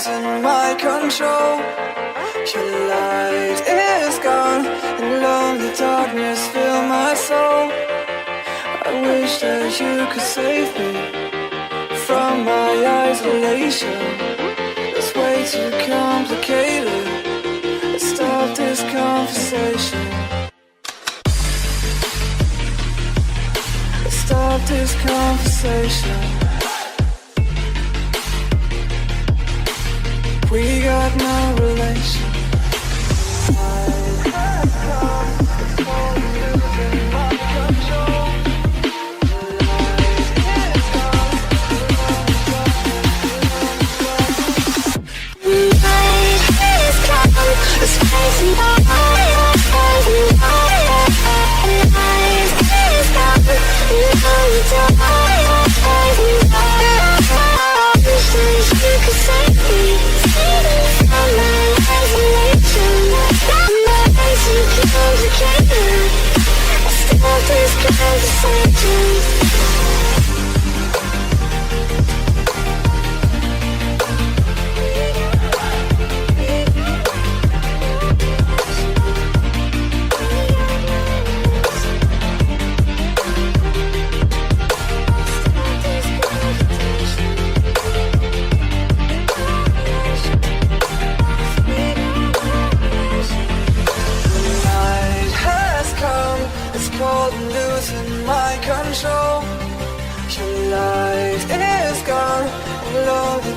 losing my control. Your light is gone, and lonely darkness fill my soul. I wish that you could save me from my isolation. It's way too complicated. Let's stop this conversation. Let's stop this conversation. We got no relation.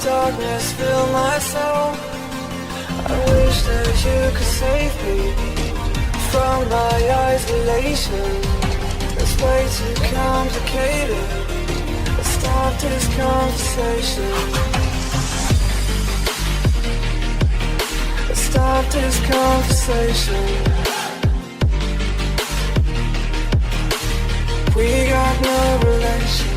Darkness fill my soul. I wish that you could save me from my isolation. It's way too complicated. Let's stop this conversation. Let's stop this conversation. We got no relation.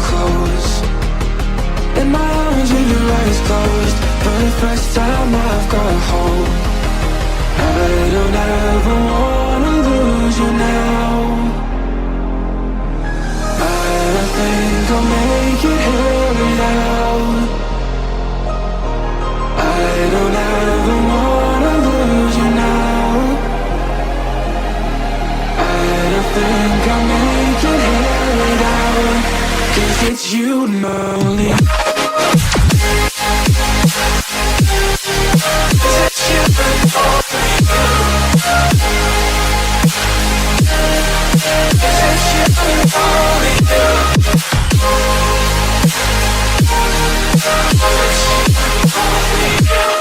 close. In my arms with your eyes closed, for the first time I've got hope. I don't ever wanna lose you now. I think I'll make it here without. I don't ever wanna lose you now. I don't think I'll make it here without. 'Cause it's you and only. It's you and only you. It's you and only you.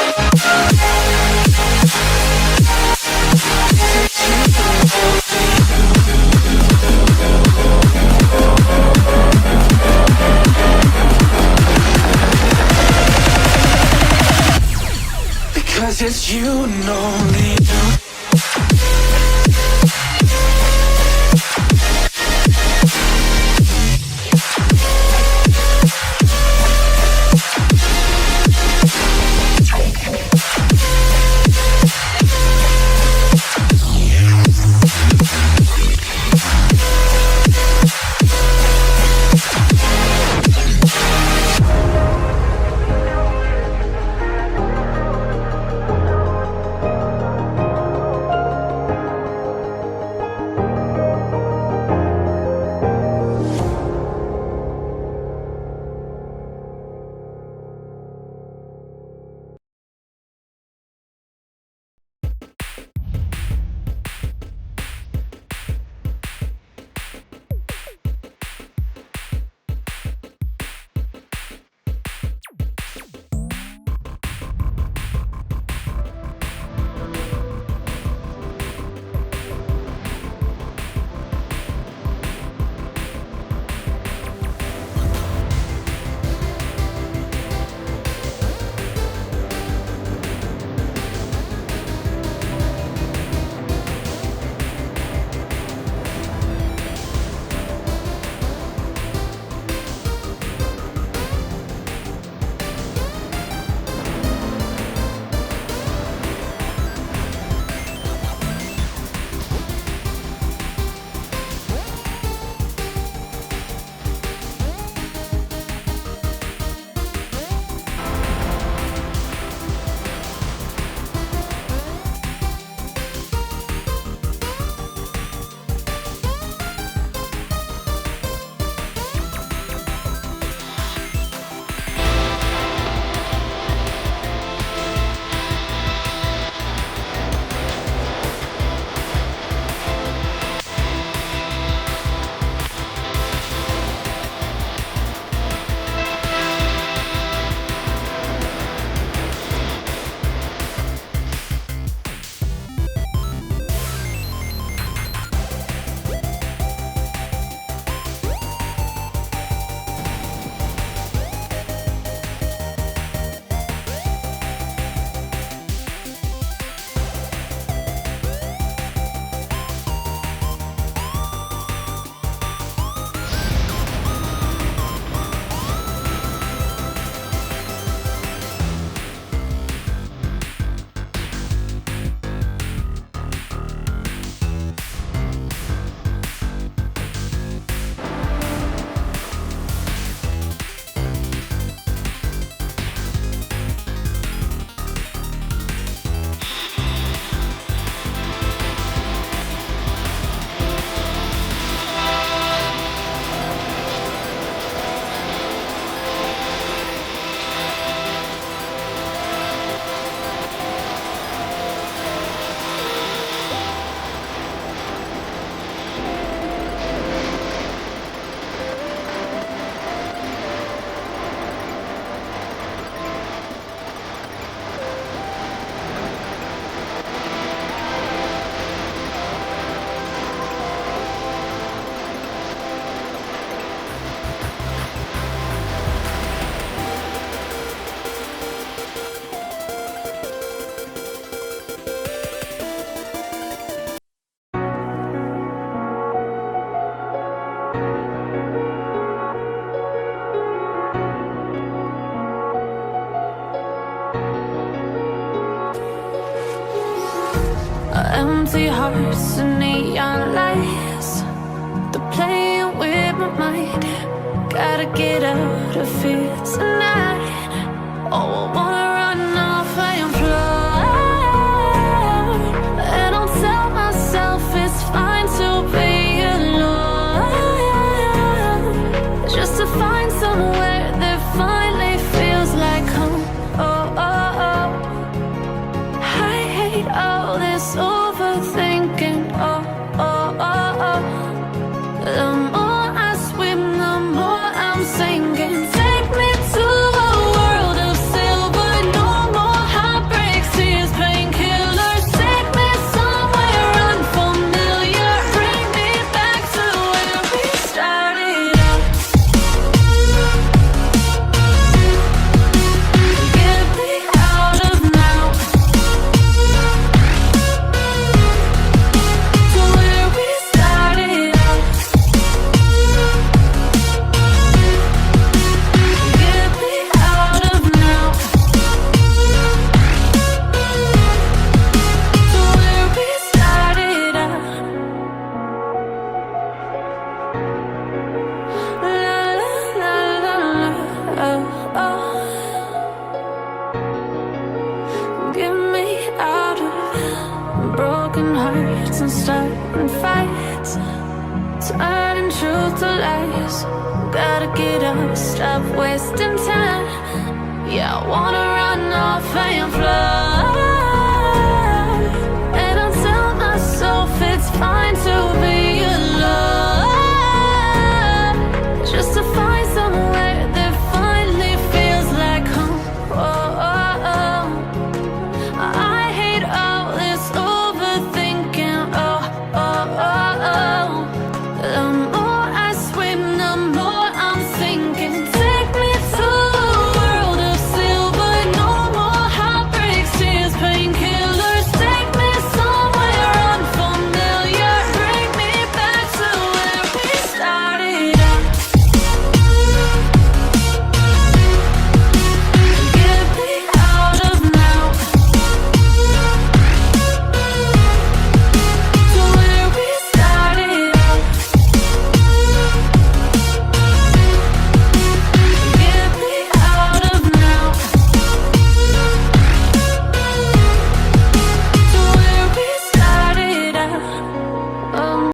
Because it's you and only you. empty hearts and neon lights. They're playing with my mind. Gotta get out of here tonight. Oh, I wanna run off and fly. And I'll tell myself it's fine to be alone, just to find somewhere that finally feels like home. Oh, oh, oh. I hate all this overthinking. Oh, oh, oh, oh. The more I swim, the more I'm sinking. Take me to a world of silver. No more heartbreaks, tears, painkillers. Take me somewhere unfamiliar. Bring me back to where we started out. Get me out of now. To where we started out. Get me out of now. To where we started out. La la la la la. Oh, oh. Get me out of broken hearts and starting fights, turning truth to lies. Gotta get up, stop wasting time. Yeah, I wanna run off and fly.